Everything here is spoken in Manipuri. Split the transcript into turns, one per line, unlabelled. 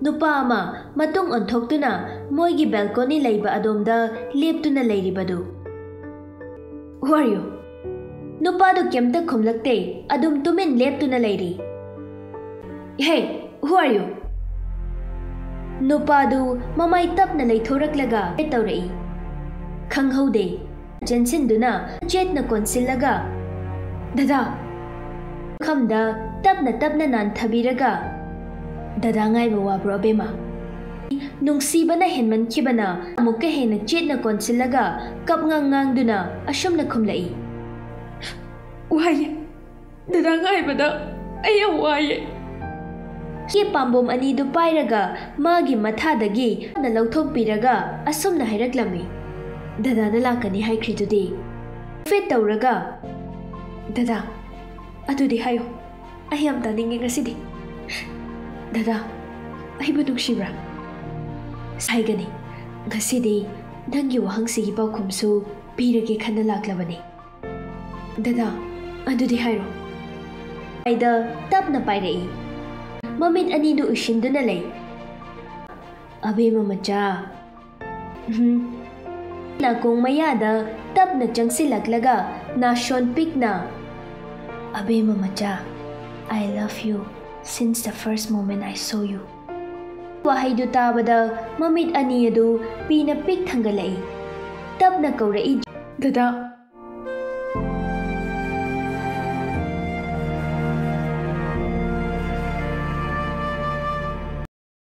नुपा अमा मतुंग ओंथोक्तुना मोइगी बाल्कोनी लैबा अदोमदा लेप्तुना लैरिबदु। Who are you? नुपादु केमता खुमलक्ते अदुम तुमिन लेप्तुना लैरी। Hey, who are you? नुपादु ममाई तपना लैथोरक्लगा तौरई। खंगहौदे जेंसिंदुना चेतना कोनसिलगा दादा खमदा तपना नानथबिरगा दादा ngaibा वाब्रो अबेमा नुंसीबना हेनमनखिबना अमुक्का हेना चेतना कोनसिलगा कपngang-ngang-दुना असुमना खुमलई।
वाये दादा ngaibada अय वाये
के पाम्बोम अनीदु पाइरगा मागी मथादगी न लौथोकपिरगा असुमना हाइरक्लमी दादा लाकनी हाइख्रिदुदी फेट तौरगा दादा अदुदी हायो अय याम तानिंगे ngasiदी दादा अइबु नुक्सिब्रा साइगनी ngasiदी नंगी वहंगसिगी पाउखुमसु पीरगे खन्ना लाक्लबनी दादा अदुदी हाइरो आइदा तपना पाइरई ममित अनीदु उशिंदुना लई अबेमा मचा नाकोंग मयादा तपना चंगसिलक्लगा नाशोन पिकना अबेमा मचा I love you since the first moment I saw you वहाइदु ताबदा ममित अनीदु पीना पिक थंगलई तपना कौरई
दादा